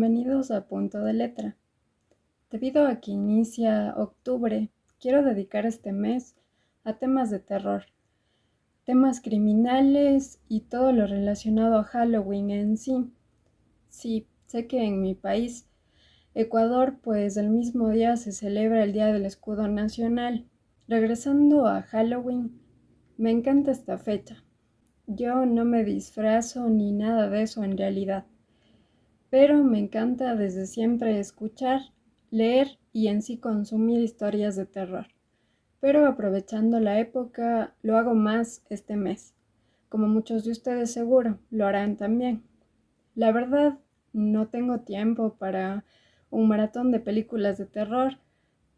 Bienvenidos a Punto de Letra. Debido a que inicia octubre, quiero dedicar este mes a temas de terror, temas criminales y todo lo relacionado a Halloween en sí. Sí, sé que en mi país, Ecuador, pues el mismo día se celebra el Día del Escudo Nacional. Regresando a Halloween, me encanta esta fecha. Yo no me disfrazo ni nada de eso en realidad, pero me encanta desde siempre escuchar, leer y en sí consumir historias de terror. Pero aprovechando la época, lo hago más este mes. Como muchos de ustedes seguro, lo harán también. La verdad, no tengo tiempo para un maratón de películas de terror,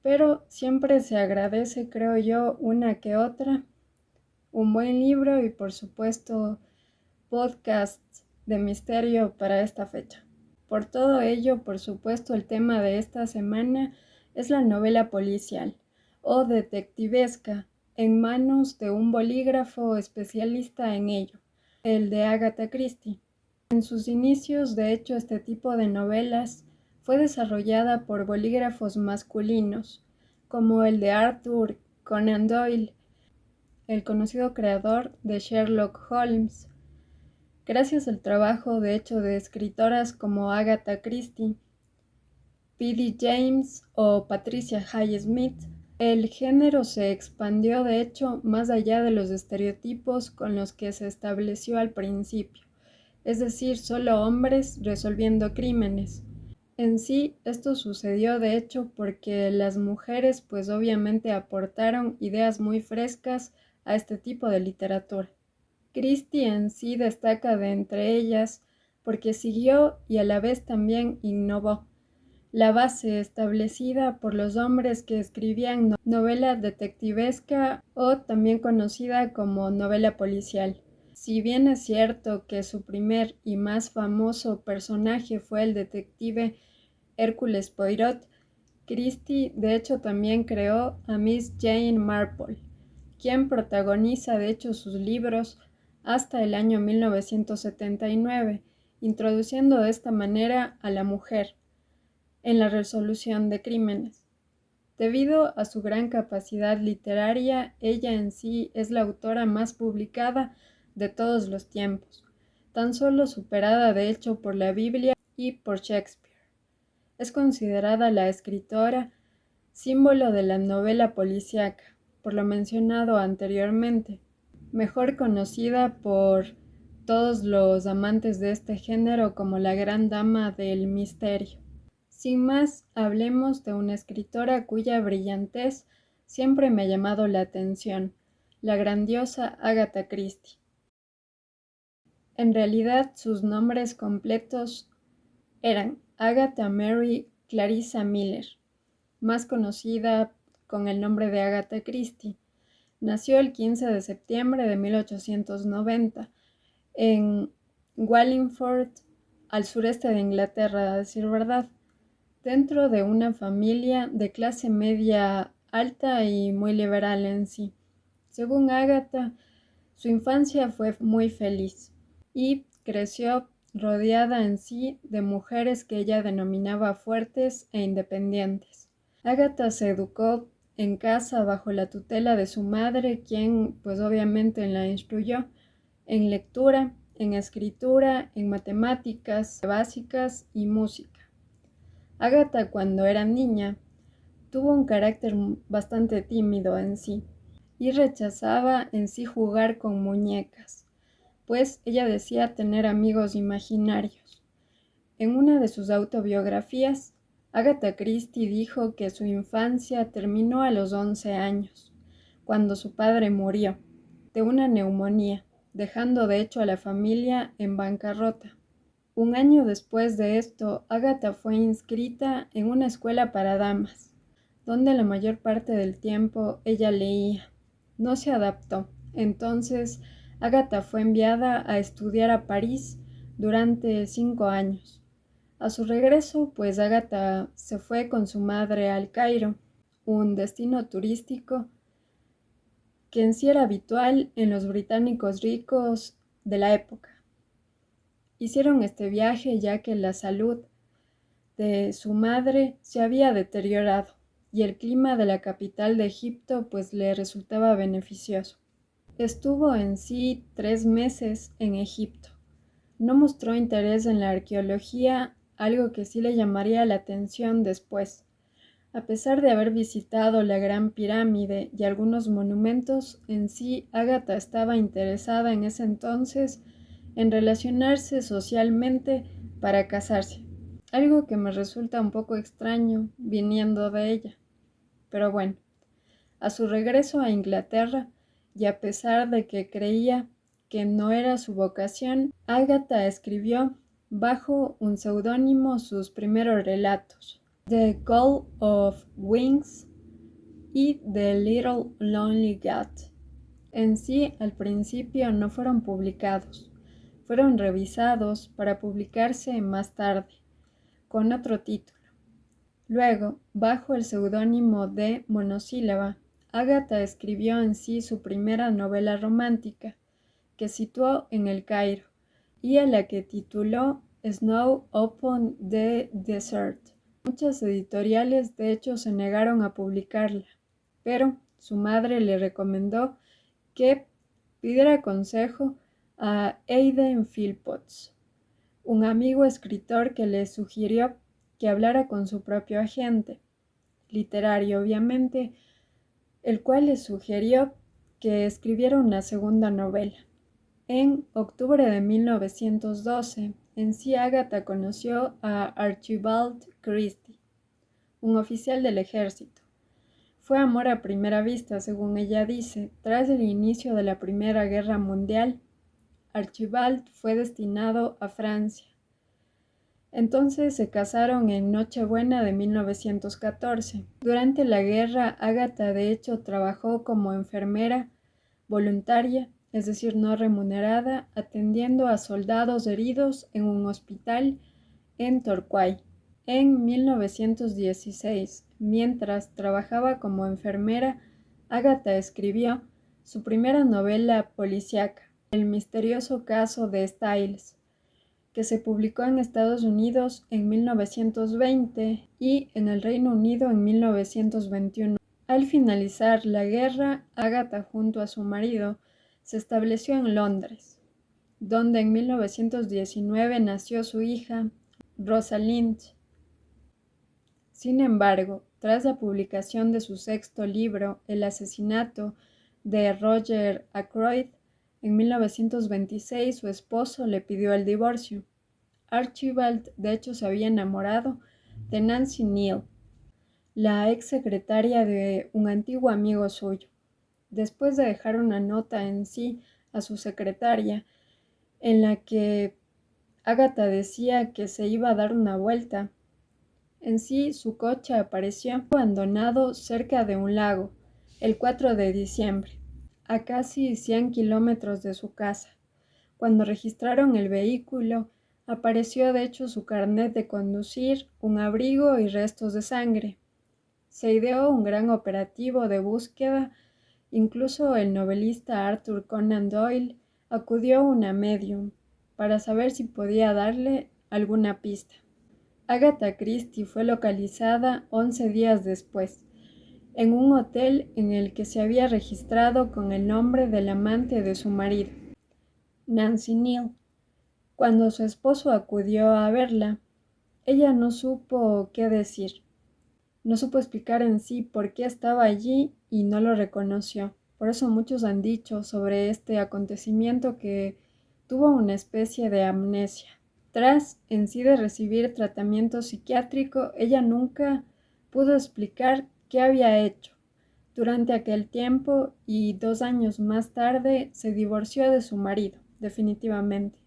pero siempre se agradece, creo yo, una que otra, un buen libro y por supuesto podcasts de misterio para esta fecha. Por todo ello, por supuesto, el tema de esta semana es la novela policial o detectivesca en manos de un bolígrafo especialista en ello, el de Agatha Christie. En sus inicios, de hecho, este tipo de novelas fue desarrollada por bolígrafos masculinos, como el de Arthur Conan Doyle, el conocido creador de Sherlock Holmes. Gracias al trabajo de hecho de escritoras como Agatha Christie, P.D. James o Patricia Highsmith, el género se expandió de hecho más allá de los estereotipos con los que se estableció al principio, es decir, solo hombres resolviendo crímenes. En sí, esto sucedió de hecho porque las mujeres pues obviamente aportaron ideas muy frescas a este tipo de literatura. Christie en sí destaca de entre ellas porque siguió y a la vez también innovó la base establecida por los hombres que escribían novela detectivesca o también conocida como novela policial. Si bien es cierto que su primer y más famoso personaje fue el detective Hércules Poirot, Christie de hecho también creó a Miss Jane Marple, quien protagoniza de hecho sus libros hasta el año 1979, introduciendo de esta manera a la mujer en la resolución de crímenes. Debido a su gran capacidad literaria, ella en sí es la autora más publicada de todos los tiempos, tan solo superada de hecho por la Biblia y por Shakespeare. Es considerada la escritora símbolo de la novela policíaca, por lo mencionado anteriormente, mejor conocida por todos los amantes de este género como la gran dama del misterio. Sin más, hablemos de una escritora cuya brillantez siempre me ha llamado la atención, la grandiosa Agatha Christie. En realidad, sus nombres completos eran Agatha Mary Clarissa Miller, más conocida con el nombre de Agatha Christie. Nació el 15 de septiembre de 1890 en Wallingford, al sureste de Inglaterra, a decir verdad, dentro de una familia de clase media alta y muy liberal en sí. Según Agatha, su infancia fue muy feliz y creció rodeada en sí de mujeres que ella denominaba fuertes e independientes. Agatha se educó en casa bajo la tutela de su madre, quien pues obviamente la instruyó en lectura, en escritura, en matemáticas básicas y música. Agatha cuando era niña tuvo un carácter bastante tímido en sí y rechazaba en sí jugar con muñecas, pues ella decía tener amigos imaginarios. En una de sus autobiografías, Agatha Christie dijo que su infancia terminó a los 11 años, cuando su padre murió de una neumonía, dejando de hecho a la familia en bancarrota. Un año después de esto, Agatha fue inscrita en una escuela para damas, donde la mayor parte del tiempo ella leía. No se adaptó, entonces Agatha fue enviada a estudiar a París durante 5 años. A su regreso, pues Agatha se fue con su madre al Cairo, un destino turístico que en sí era habitual en los británicos ricos de la época. Hicieron este viaje ya que la salud de su madre se había deteriorado y el clima de la capital de Egipto pues le resultaba beneficioso. Estuvo en sí 3 meses en Egipto. No mostró interés en la arqueología, algo que sí le llamaría la atención después. A pesar de haber visitado la Gran Pirámide y algunos monumentos, en sí Ágata estaba interesada en ese entonces en relacionarse socialmente para casarse, algo que me resulta un poco extraño viniendo de ella. Pero bueno, a su regreso a Inglaterra, y a pesar de que creía que no era su vocación, Ágata escribió bajo un seudónimo sus primeros relatos, The Call of Wings y The Little Lonely God. En sí, al principio no fueron publicados, fueron revisados para publicarse más tarde, con otro título. Luego, bajo el seudónimo de Monosílaba, Ágata escribió en sí su primera novela romántica, que situó en el Cairo, y a la que tituló Snow Upon the Desert. Muchas editoriales de hecho se negaron a publicarla, pero su madre le recomendó que pidiera consejo a Aiden Philpotts, un amigo escritor que le sugirió que hablara con su propio agente, literario obviamente, el cual le sugirió que escribiera una segunda novela. En octubre de 1912, en sí Ágata conoció a Archibald Christie, un oficial del ejército. Fue amor a primera vista, según ella dice. Tras el inicio de la Primera Guerra Mundial, Archibald fue destinado a Francia. Entonces se casaron en Nochebuena de 1914. Durante la guerra, Ágata de hecho trabajó como enfermera voluntaria, es decir, no remunerada, atendiendo a soldados heridos en un hospital en Torquay. En 1916, mientras trabajaba como enfermera, Ágata escribió su primera novela policíaca, El misterioso caso de Styles, que se publicó en Estados Unidos en 1920 y en el Reino Unido en 1921. Al finalizar la guerra, Ágata junto a su marido se estableció en Londres, donde en 1919 nació su hija, Rosalind. Sin embargo, tras la publicación de su sexto libro, El asesinato de Roger Ackroyd, en 1926 su esposo le pidió el divorcio. Archibald, de hecho, se había enamorado de Nancy Neal, la ex secretaria de un antiguo amigo suyo. Después de dejar una nota en sí a su secretaria, en la que Ágata decía que se iba a dar una vuelta, en sí su coche apareció abandonado cerca de un lago el 4 de diciembre, a casi 100 kilómetros de su casa. Cuando registraron el vehículo, apareció de hecho su carnet de conducir, un abrigo y restos de sangre. Se ideó un gran operativo de búsqueda, incluso el novelista Arthur Conan Doyle acudió a una medium para saber si podía darle alguna pista. Agatha Christie fue localizada 11 días después, en un hotel en el que se había registrado con el nombre del amante de su marido, Nancy Neal. Cuando su esposo acudió a verla, ella no supo qué decir. No supo explicar en sí por qué estaba allí y no lo reconoció. Por eso muchos han dicho sobre este acontecimiento que tuvo una especie de amnesia. Tras en sí de recibir tratamiento psiquiátrico, ella nunca pudo explicar qué había hecho durante aquel tiempo y 2 años más tarde se divorció de su marido, definitivamente.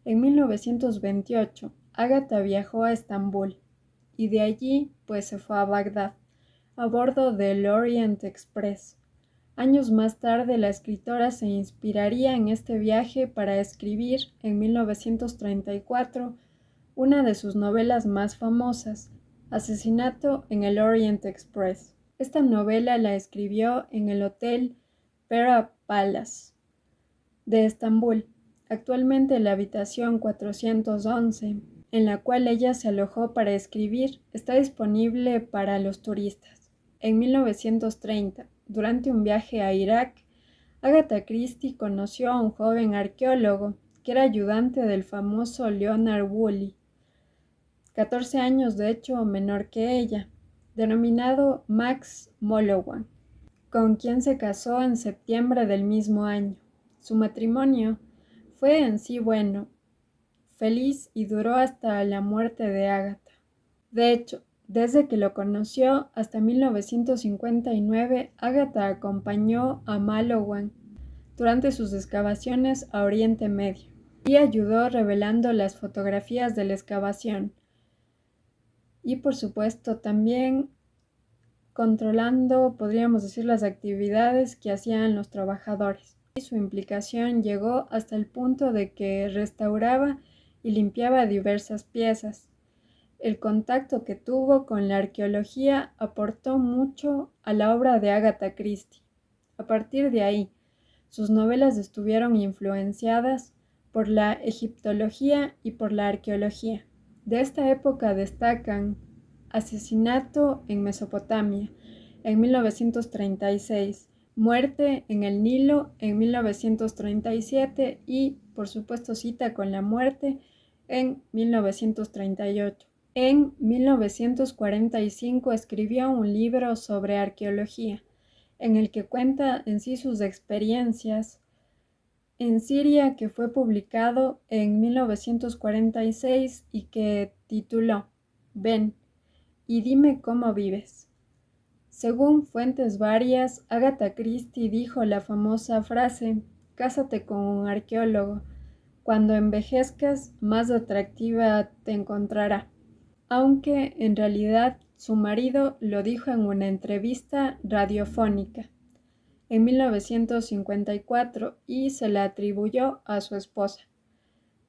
En 1928, Ágata viajó a Estambul y de allí pues se fue a Bagdad a bordo del Orient Express. Años más tarde la escritora se inspiraría en este viaje para escribir en 1934 una de sus novelas más famosas, Asesinato en el Orient Express. Esta novela la escribió en el Hotel Pera Palace de Estambul, actualmente la habitación 411, en la cual ella se alojó para escribir, está disponible para los turistas. En 1930, durante un viaje a Irak, Agatha Christie conoció a un joven arqueólogo que era ayudante del famoso Leonard Woolley, 14 años de hecho menor que ella, denominado Max Mallowan, con quien se casó en septiembre del mismo año. Su matrimonio fue en sí bueno, feliz y duró hasta la muerte de Agatha. De hecho, desde que lo conoció hasta 1959, Agatha acompañó a Mallowan durante sus excavaciones a Oriente Medio y ayudó revelando las fotografías de la excavación y por supuesto también controlando, podríamos decir, las actividades que hacían los trabajadores. Y su implicación llegó hasta el punto de que restauraba y limpiaba diversas piezas. El contacto que tuvo con la arqueología aportó mucho a la obra de Agatha Christie. A partir de ahí, sus novelas estuvieron influenciadas por la egiptología y por la arqueología. De esta época destacan Asesinato en Mesopotamia, en 1936, Muerte en el Nilo, en 1937 y, por supuesto, Cita con la Muerte, en 1938. En 1945 escribió un libro sobre arqueología, en el que cuenta en sí sus experiencias en Siria, que fue publicado en 1946 y que tituló Ven y dime cómo vives. Según fuentes varias, Agatha Christie dijo la famosa frase: cásate con un arqueólogo, cuando envejezcas más atractiva te encontrará, aunque en realidad su marido lo dijo en una entrevista radiofónica en 1954 y se la atribuyó a su esposa.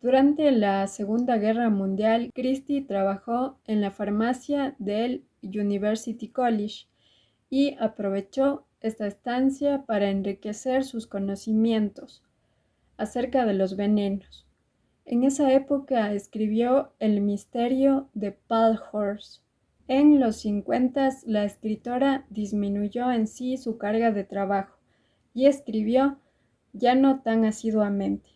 Durante la Segunda Guerra Mundial, Christie trabajó en la farmacia del University College y aprovechó esta estancia para enriquecer sus conocimientos acerca de los venenos. En esa época escribió El misterio de Pale Horse. En los 50 la escritora disminuyó en sí su carga de trabajo y escribió ya no tan asiduamente.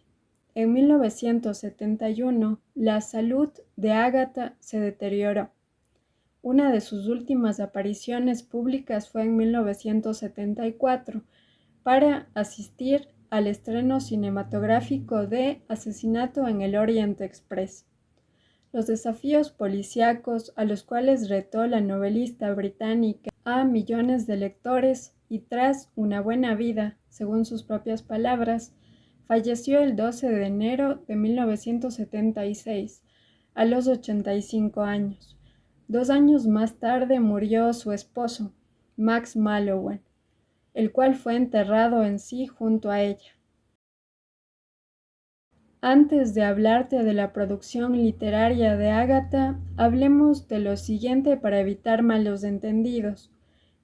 En 1971 la salud de Agatha se deterioró. Una de sus últimas apariciones públicas fue en 1974 para asistir al estreno cinematográfico de Asesinato en el Orient Express. Los desafíos policíacos a los cuales retó la novelista británica a millones de lectores y tras una buena vida, según sus propias palabras, falleció el 12 de enero de 1976, a los 85 años. 2 años más tarde murió su esposo, Max Mallowan, el cual fue enterrado en sí junto a ella. Antes de hablarte de la producción literaria de Agatha, hablemos de lo siguiente para evitar malos entendidos.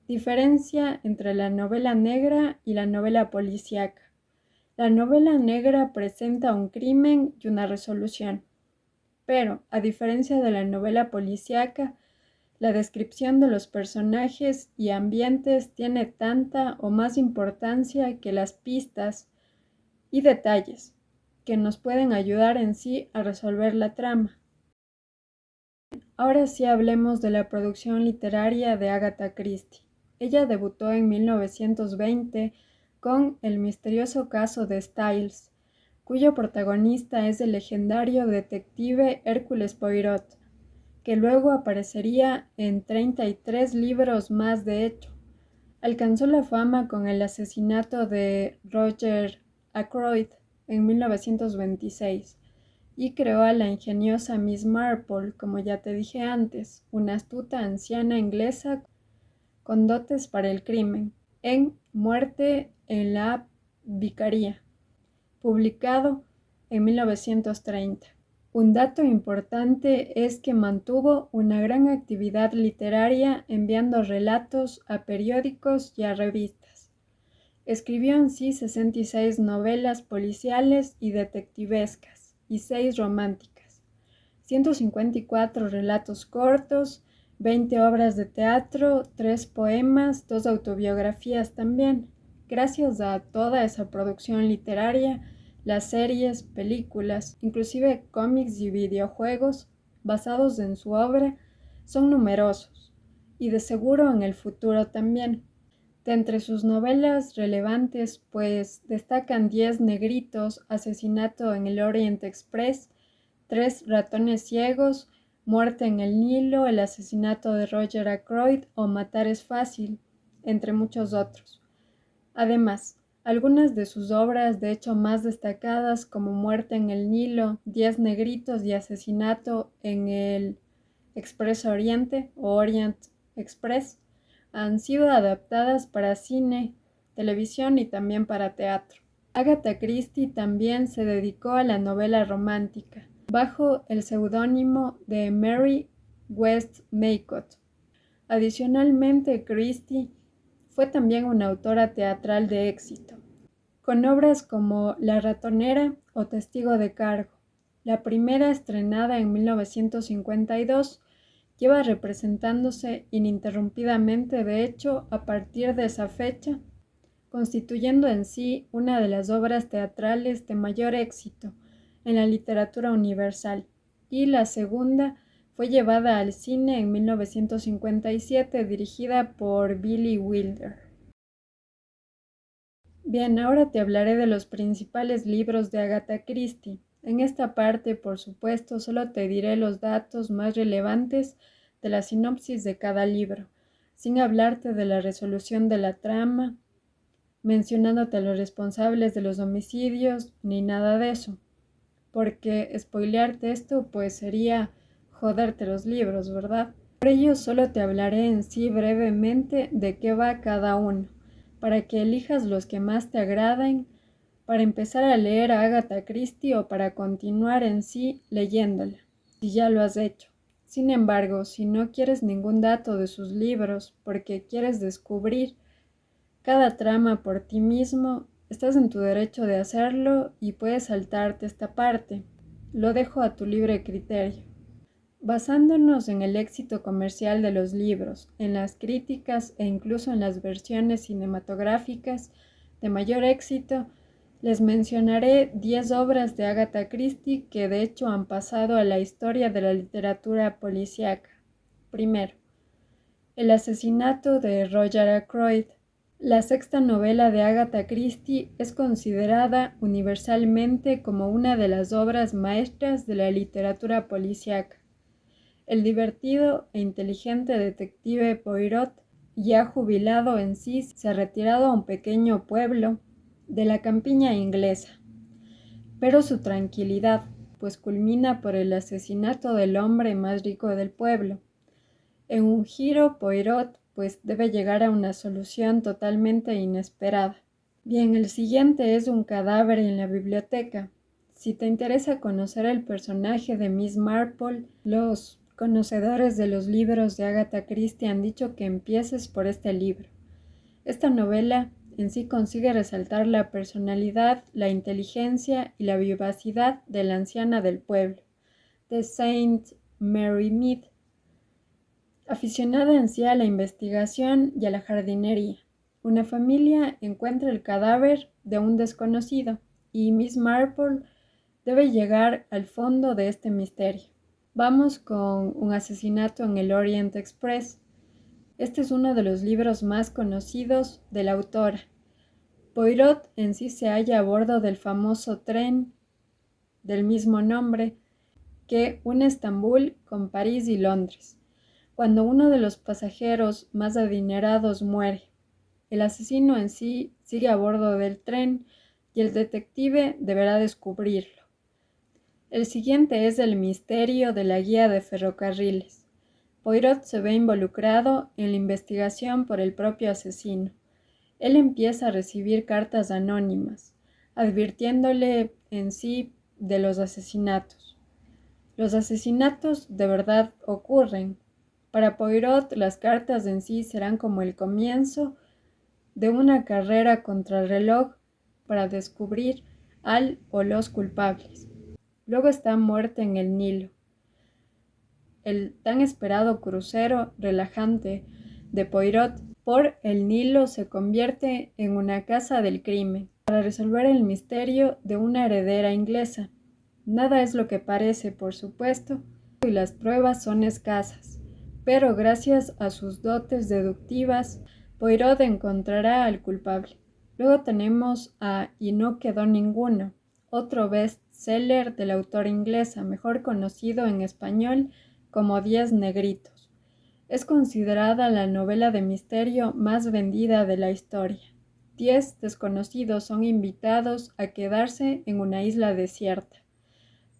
Diferencia entre la novela negra y la novela policíaca. La novela negra presenta un crimen y una resolución, pero, a diferencia de la novela policíaca, la descripción de los personajes y ambientes tiene tanta o más importancia que las pistas y detalles que nos pueden ayudar en sí a resolver la trama. Ahora sí hablemos de la producción literaria de Agatha Christie. Ella debutó en 1920 con El misterioso caso de Styles, cuyo protagonista es el legendario detective Hércules Poirot, que luego aparecería en 33 libros más de hecho. Alcanzó la fama con el asesinato de Roger Ackroyd en 1926 y creó a la ingeniosa Miss Marple, como ya te dije antes, una astuta anciana inglesa con dotes para el crimen, en Muerte en la Vicaría, publicado en 1930. Un dato importante es que mantuvo una gran actividad literaria enviando relatos a periódicos y a revistas. Escribió en sí 66 novelas policiales y detectivescas y 6 románticas. 154 relatos cortos, 20 obras de teatro, 3 poemas, 2 autobiografías también. Gracias a toda esa producción literaria, las series, películas, inclusive cómics y videojuegos basados en su obra son numerosos y de seguro en el futuro también. De entre sus novelas relevantes, pues destacan 10 negritos, Asesinato en el Orient Express, 3 ratones ciegos, Muerte en el Nilo, El asesinato de Roger Ackroyd o Matar es fácil, entre muchos otros. Además, algunas de sus obras de hecho más destacadas como Muerte en el Nilo, 10 negritos y Asesinato en el Expreso Oriente o Orient Express han sido adaptadas para cine, televisión y también para teatro. Agatha Christie también se dedicó a la novela romántica, bajo el seudónimo de Mary Westmacott. Adicionalmente, Christie fue también una autora teatral de éxito, con obras como La ratonera o Testigo de cargo. La primera, estrenada en 1952, lleva representándose ininterrumpidamente, de hecho, a partir de esa fecha, constituyendo en sí una de las obras teatrales de mayor éxito en la literatura universal, y la segunda fue llevada al cine en 1957, dirigida por Billy Wilder. Bien, ahora te hablaré de los principales libros de Agatha Christie. En esta parte, por supuesto, solo te diré los datos más relevantes de la sinopsis de cada libro, sin hablarte de la resolución de la trama, mencionándote a los responsables de los homicidios, ni nada de eso, porque spoilearte esto pues sería joderte los libros, ¿verdad? Por ello solo te hablaré en sí brevemente de qué va cada uno, para que elijas los que más te agraden, para empezar a leer a Agatha Christie o para continuar en sí leyéndola, si ya lo has hecho. Sin embargo, si no quieres ningún dato de sus libros porque quieres descubrir cada trama por ti mismo, estás en tu derecho de hacerlo y puedes saltarte esta parte. Lo dejo a tu libre criterio. Basándonos en el éxito comercial de los libros, en las críticas e incluso en las versiones cinematográficas de mayor éxito, les mencionaré 10 obras de Agatha Christie que de hecho han pasado a la historia de la literatura policíaca. Primero, El asesinato de Roger Ackroyd. La sexta novela de Agatha Christie es considerada universalmente como una de las obras maestras de la literatura policíaca. El divertido e inteligente detective Poirot, ya jubilado en sí, se ha retirado a un pequeño pueblo de la campiña inglesa. Pero su tranquilidad, pues culmina por el asesinato del hombre más rico del pueblo. En un giro, Poirot pues debe llegar a una solución totalmente inesperada. Bien, el siguiente es un cadáver en la biblioteca. Si te interesa conocer el personaje de Miss Marple, los conocedores de los libros de Agatha Christie han dicho que empieces por este libro. Esta novela en sí consigue resaltar la personalidad, la inteligencia y la vivacidad de la anciana del pueblo, de Saint Mary Mead, aficionada en sí a la investigación y a la jardinería. Una familia encuentra el cadáver de un desconocido y Miss Marple debe llegar al fondo de este misterio. Vamos con Un asesinato en el Orient Express. Este es uno de los libros más conocidos de la autora. Poirot en sí se halla a bordo del famoso tren del mismo nombre que une Estambul con París y Londres, cuando uno de los pasajeros más adinerados muere. El asesino en sí sigue a bordo del tren y el detective deberá descubrirlo. El siguiente es El misterio de la guía de ferrocarriles. Poirot se ve involucrado en la investigación por el propio asesino. Él empieza a recibir cartas anónimas, advirtiéndole en sí de los asesinatos. Los asesinatos de verdad ocurren. Para Poirot, las cartas en sí serán como el comienzo de una carrera contrarreloj para descubrir al o los culpables. Luego está Muerte en el Nilo. el tan esperado crucero relajante de Poirot por el Nilo se convierte en una casa del crimen para resolver el misterio de una heredera inglesa. Nada es lo que parece, por supuesto, y las pruebas son escasas, pero gracias a sus dotes deductivas, Poirot encontrará al culpable. Luego tenemos a Y no quedó ninguno, otro best-seller de la autora inglesa, mejor conocido en español como 10 negritos. Es considerada la novela de misterio más vendida de la historia. 10 desconocidos son invitados a quedarse en una isla desierta,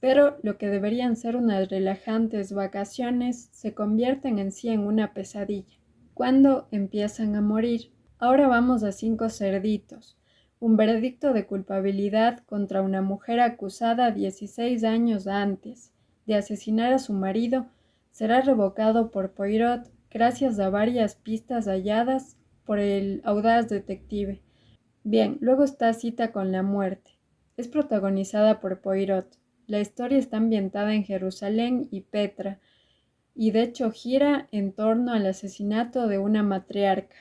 pero lo que deberían ser unas relajantes vacaciones se convierten en sí en una pesadilla, cuando empiezan a morir. Ahora vamos a 5 cerditos. Un veredicto de culpabilidad contra una mujer acusada 16 años antes de asesinar a su marido será revocado por Poirot gracias a varias pistas halladas por el audaz detective. Bien, luego está Cita con la muerte. Es protagonizada por Poirot. La historia está ambientada en Jerusalén y Petra, y de hecho gira en torno al asesinato de una matriarca.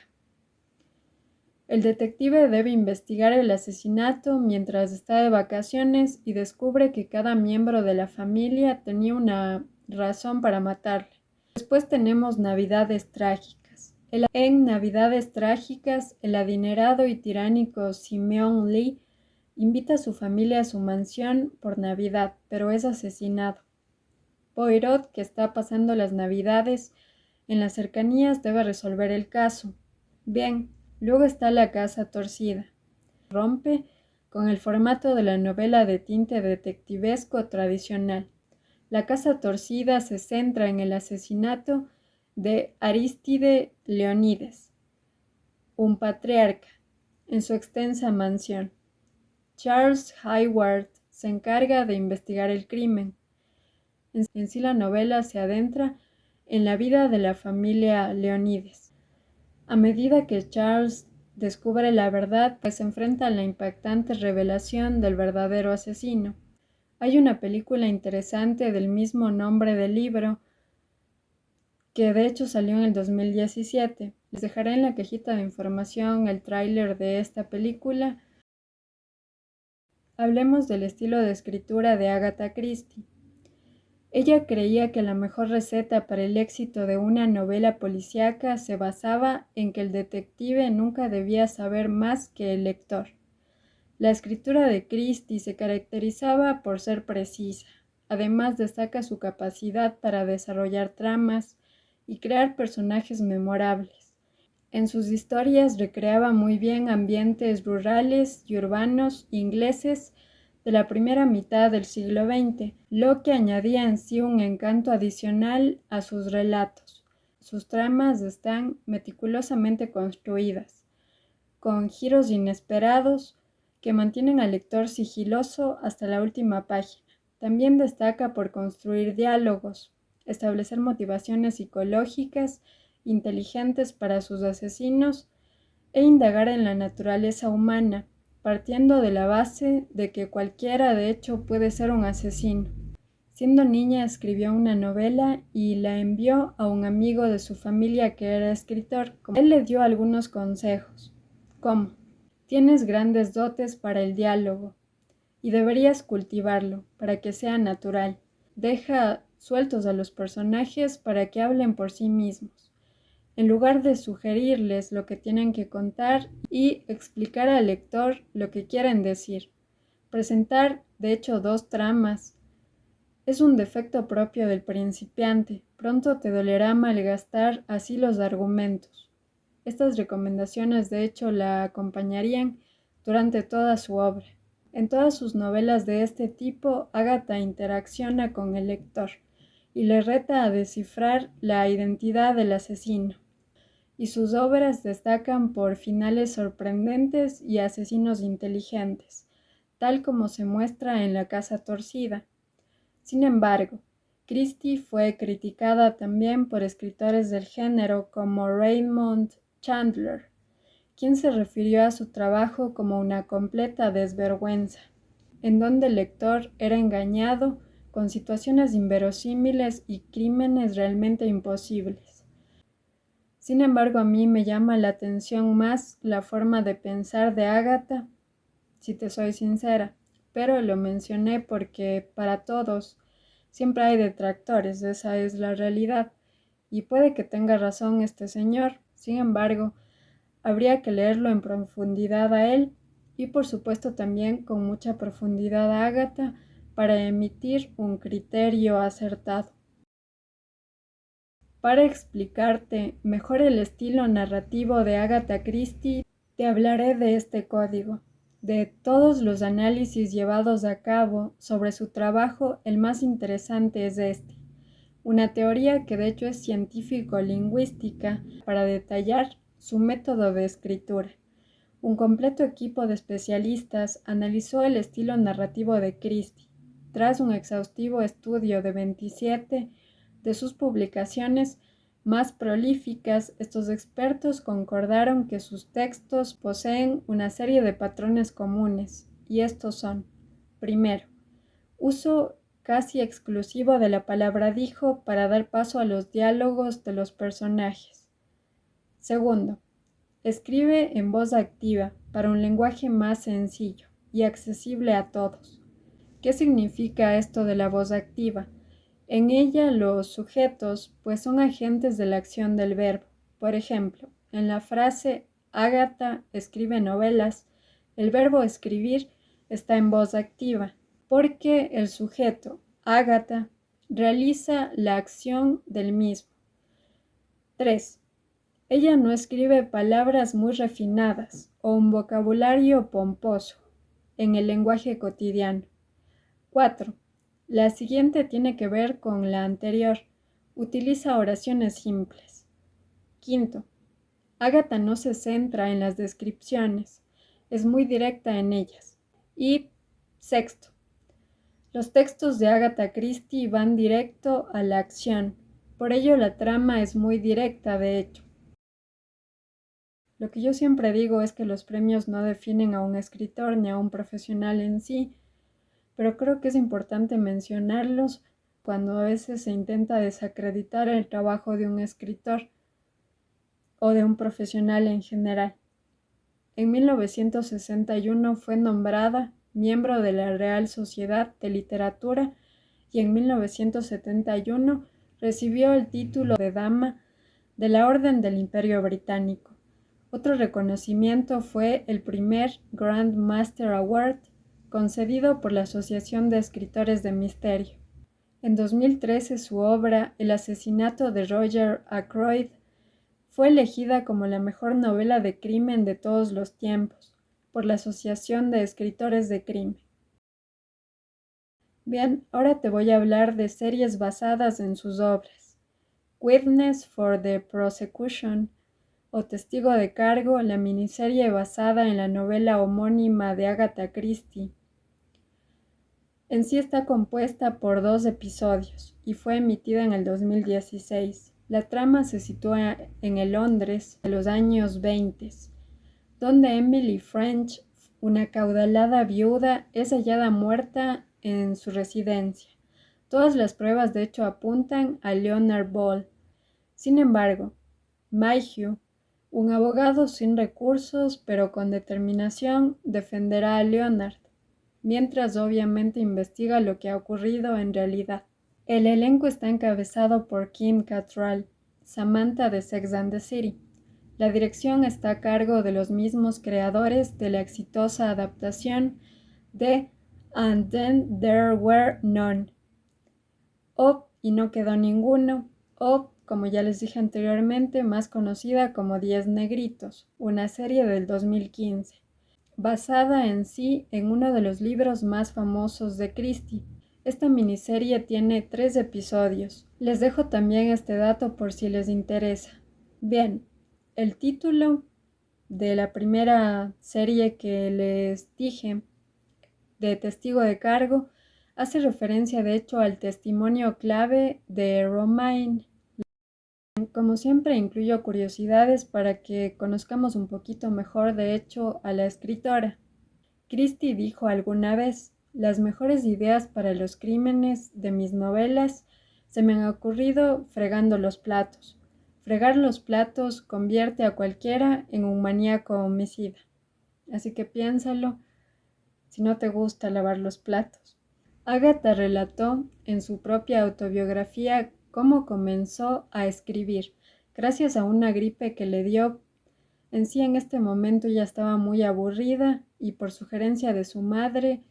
El detective debe investigar el asesinato mientras está de vacaciones y descubre que cada miembro de la familia tenía una razón para matarle. Después tenemos Navidades Trágicas. En Navidades Trágicas, el adinerado y tiránico Simeon Lee invita a su familia a su mansión por Navidad, pero es asesinado. Poirot, que está pasando las Navidades en las cercanías, debe resolver el caso. Bien, luego está La casa torcida. Rompe con el formato de la novela de tinte detectivesco tradicional. La casa torcida se centra en el asesinato de Aristide Leonides, un patriarca, en su extensa mansión. Charles Hayward se encarga de investigar el crimen. En sí la novela se adentra en la vida de la familia Leonides. A medida que Charles descubre la verdad, pues se enfrenta a la impactante revelación del verdadero asesino. Hay una película interesante del mismo nombre del libro, que de hecho salió en el 2017. Les dejaré en la cajita de información el tráiler de esta película. Hablemos del estilo de escritura de Agatha Christie. Ella creía que la mejor receta para el éxito de una novela policíaca se basaba en que el detective nunca debía saber más que el lector. La escritura de Christie se caracterizaba por ser precisa. Además, destaca su capacidad para desarrollar tramas y crear personajes memorables. En sus historias recreaba muy bien ambientes rurales y urbanos ingleses de la primera mitad del siglo XX, lo que añadía en sí un encanto adicional a sus relatos. Sus tramas están meticulosamente construidas, con giros inesperados que mantienen al lector sigiloso hasta la última página. También destaca por construir diálogos, establecer motivaciones psicológicas inteligentes para sus asesinos e indagar en la naturaleza humana, partiendo de la base de que cualquiera de hecho puede ser un asesino. Siendo niña escribió una novela y la envió a un amigo de su familia que era escritor. Él le dio algunos consejos, como: tienes grandes dotes para el diálogo y deberías cultivarlo para que sea natural. Deja sueltos a los personajes para que hablen por sí mismos, en lugar de sugerirles lo que tienen que contar y explicar al lector lo que quieren decir. Presentar, de hecho, dos tramas es un defecto propio del principiante. Pronto te dolerá malgastar así los argumentos. Estas recomendaciones, de hecho, la acompañarían durante toda su obra. En todas sus novelas de este tipo, Agatha interacciona con el lector y le reta a descifrar la identidad del asesino. Y sus obras destacan por finales sorprendentes y asesinos inteligentes, tal como se muestra en La casa torcida. Sin embargo, Christie fue criticada también por escritores del género como Raymond Chandler, quien se refirió a su trabajo como una completa desvergüenza, en donde el lector era engañado con situaciones inverosímiles y crímenes realmente imposibles. Sin embargo, a mí me llama la atención más la forma de pensar de Ágata, si te soy sincera, pero lo mencioné porque para todos siempre hay detractores, esa es la realidad, y puede que tenga razón este señor. Sin embargo, habría que leerlo en profundidad a él y por supuesto también con mucha profundidad a Ágata para emitir un criterio acertado. Para explicarte mejor el estilo narrativo de Agatha Christie, te hablaré de este código. De todos los análisis llevados a cabo sobre su trabajo, el más interesante es este, una teoría que de hecho es científico-lingüística para detallar su método de escritura. Un completo equipo de especialistas analizó el estilo narrativo de Christie. Tras un exhaustivo estudio de 27 de sus publicaciones más prolíficas, estos expertos concordaron que sus textos poseen una serie de patrones comunes, y estos son: primero, uso casi exclusivo de la palabra dijo para dar paso a los diálogos de los personajes. Segundo, escribe en voz activa para un lenguaje más sencillo y accesible a todos. ¿Qué significa esto de la voz activa? En ella los sujetos pues son agentes de la acción del verbo. Por ejemplo, en la frase Ágata escribe novelas, el verbo escribir está en voz activa porque el sujeto, Ágata, realiza la acción del mismo. 3. Ella no escribe palabras muy refinadas o un vocabulario pomposo en el lenguaje cotidiano. 4. La siguiente tiene que ver con la anterior. Utiliza oraciones simples. 5. Ágata no se centra en las descripciones, es muy directa en ellas. Y 6. Los textos de Agatha Christie van directo a la acción, por ello la trama es muy directa de hecho. Lo que yo siempre digo es que los premios no definen a un escritor ni a un profesional en sí, pero creo que es importante mencionarlos cuando a veces se intenta desacreditar el trabajo de un escritor o de un profesional en general. En 1961 fue nombrada miembro de la Real Sociedad de Literatura y en 1971 recibió el título de Dama de la Orden del Imperio Británico. Otro reconocimiento fue el primer Grand Master Award concedido por la Asociación de Escritores de Misterio. En 2013 su obra El asesinato de Roger Ackroyd fue elegida como la mejor novela de crimen de todos los tiempos por la Asociación de Escritores de Crimen. Bien, ahora te voy a hablar de series basadas en sus obras. Witness for the Prosecution o Testigo de Cargo, la miniserie basada en la novela homónima de Agatha Christie. En sí está compuesta por 2 episodios y fue emitida en el 2016. La trama se sitúa en el Londres de los años 20, donde Emily French, una acaudalada viuda, es hallada muerta en su residencia. Todas las pruebas de hecho apuntan a Leonard Ball. Sin embargo, Mayhew, un abogado sin recursos pero con determinación, defenderá a Leonard, mientras obviamente investiga lo que ha ocurrido en realidad. El elenco está encabezado por Kim Cattrall, Samantha de Sex and the City. La dirección está a cargo de los mismos creadores de la exitosa adaptación de And Then There Were None, o Y no quedó ninguno, o como ya les dije anteriormente, más conocida como 10 Negritos, una serie del 2015, basada en sí en uno de los libros más famosos de Christie. Esta miniserie tiene 3 episodios. Les dejo también este dato por si les interesa. Bien, el título de la primera serie que les dije, de Testigo de Cargo, hace referencia de hecho al testimonio clave de Romain. Como siempre, incluyo curiosidades para que conozcamos un poquito mejor de hecho a la escritora. Christie dijo alguna vez, las mejores ideas para los crímenes de mis novelas se me han ocurrido fregando los platos. Fregar los platos convierte a cualquiera en un maníaco homicida. Así que piénsalo si no te gusta lavar los platos. Agatha relató en su propia autobiografía cómo comenzó a escribir, gracias a una gripe que le dio. En sí, en este momento ya estaba muy aburrida y por sugerencia de su madre,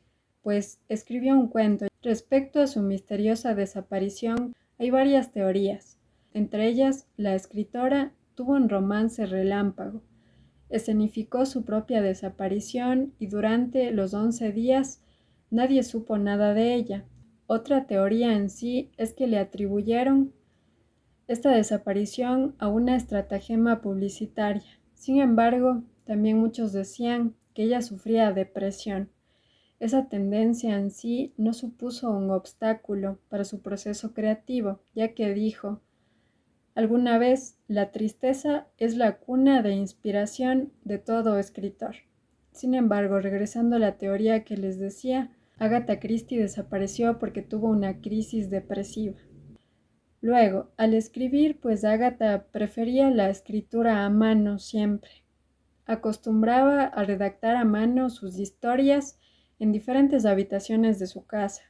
pues escribió un cuento. Respecto a su misteriosa desaparición, hay varias teorías. Entre ellas, la escritora tuvo un romance relámpago. Escenificó su propia desaparición y durante los 11 días nadie supo nada de ella. Otra teoría en sí es que le atribuyeron esta desaparición a una estratagema publicitaria. Sin embargo, también muchos decían que ella sufría depresión. Esa tendencia en sí no supuso un obstáculo para su proceso creativo, ya que dijo: alguna vez la tristeza es la cuna de inspiración de todo escritor. Sin embargo, regresando a la teoría que les decía, Agatha Christie desapareció porque tuvo una crisis depresiva. Luego, al escribir, pues Agatha prefería la escritura a mano siempre. Acostumbraba a redactar a mano sus historias en diferentes habitaciones de su casa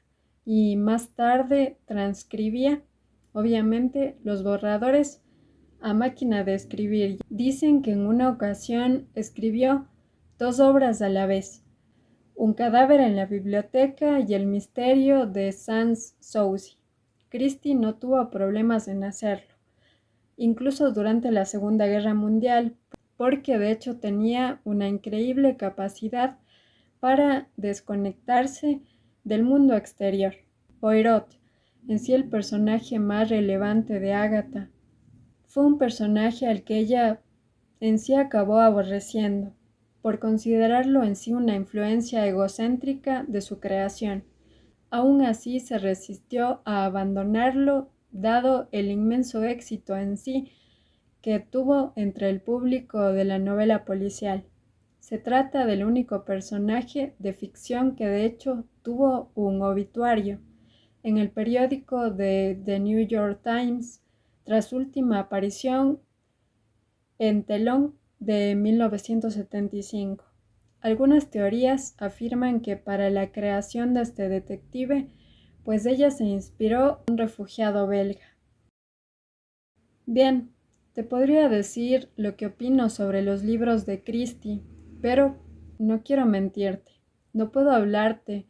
y más tarde transcribía, obviamente, los borradores a máquina de escribir. Dicen que en una ocasión escribió 2 obras a la vez: Un cadáver en la biblioteca y El misterio de Sans Souci. Christie no tuvo problemas en hacerlo, incluso durante la Segunda Guerra Mundial, porque de hecho tenía una increíble capacidad para desconectarse del mundo exterior. Poirot, en sí el personaje más relevante de Agatha, fue un personaje al que ella en sí acabó aborreciendo, por considerarlo en sí una influencia egocéntrica de su creación. Aún así se resistió a abandonarlo, dado el inmenso éxito en sí que tuvo entre el público de la novela policial. Se trata del único personaje de ficción que de hecho tuvo un obituario en el periódico de The New York Times tras su última aparición en telón de 1975. Algunas teorías afirman que para la creación de este detective, pues ella se inspiró en un refugiado belga. Bien, te podría decir lo que opino sobre los libros de Christie, pero no quiero mentirte. No puedo hablarte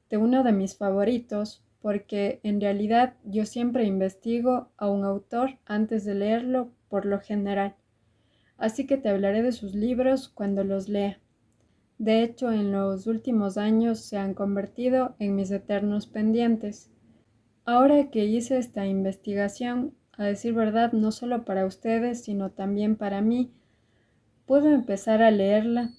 de uno de mis favoritos porque en realidad yo siempre investigo a un autor antes de leerlo por lo general. Así que te hablaré de sus libros cuando los lea. De hecho, en los últimos años se han convertido en mis eternos pendientes. Ahora que hice esta investigación, a decir verdad, no solo para ustedes, sino también para mí, puedo empezar a leerla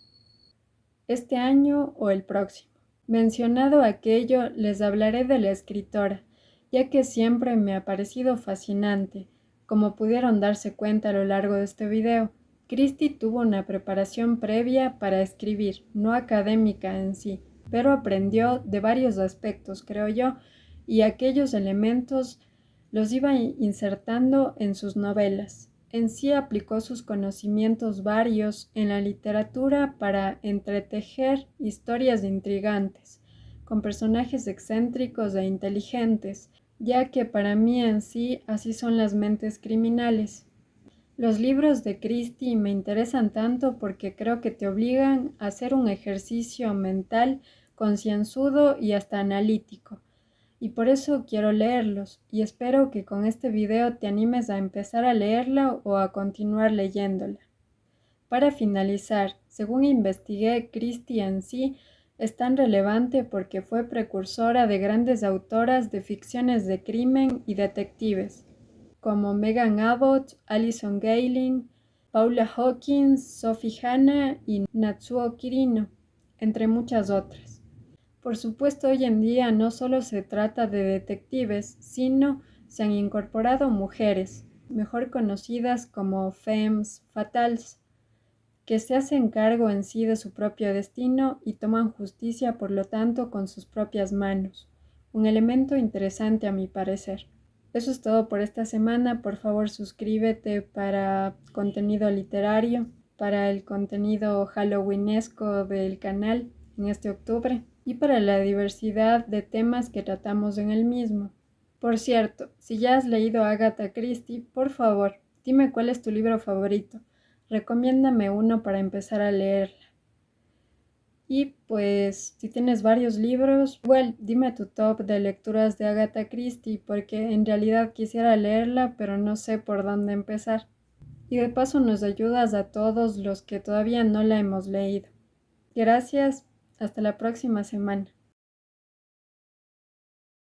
este año o el próximo. Mencionado aquello, les hablaré de la escritora, ya que siempre me ha parecido fascinante. Como pudieron darse cuenta a lo largo de este video, Christie tuvo una preparación previa para escribir, no académica en sí, pero aprendió de varios aspectos, creo yo, y aquellos elementos los iba insertando en sus novelas. En sí aplicó sus conocimientos varios en la literatura para entretejer historias intrigantes, con personajes excéntricos e inteligentes, ya que para mí en sí así son las mentes criminales. Los libros de Christie me interesan tanto porque creo que te obligan a hacer un ejercicio mental concienzudo y hasta analítico. Y por eso quiero leerlos, y espero que con este video te animes a empezar a leerla o a continuar leyéndola. Para finalizar, según investigué, Christie en sí es tan relevante porque fue precursora de grandes autoras de ficciones de crimen y detectives, como Megan Abbott, Alison Gayling, Paula Hawkins, Sophie Hannah y Natsuo Kirino, entre muchas otras. Por supuesto, hoy en día no solo se trata de detectives, sino se han incorporado mujeres, mejor conocidas como femmes fatales, que se hacen cargo en sí de su propio destino y toman justicia, por lo tanto, con sus propias manos. Un elemento interesante a mi parecer. Eso es todo por esta semana. Por favor, suscríbete para contenido literario, para el contenido halloweenesco del canal en este octubre y para la diversidad de temas que tratamos en el mismo. Por cierto, si ya has leído a Agatha Christie, por favor, dime cuál es tu libro favorito. Recomiéndame uno para empezar a leerla. Y pues, si tienes varios libros, igual dime tu top de lecturas de Agatha Christie, porque en realidad quisiera leerla, pero no sé por dónde empezar. Y de paso nos ayudas a todos los que todavía no la hemos leído. Gracias, hasta la próxima semana.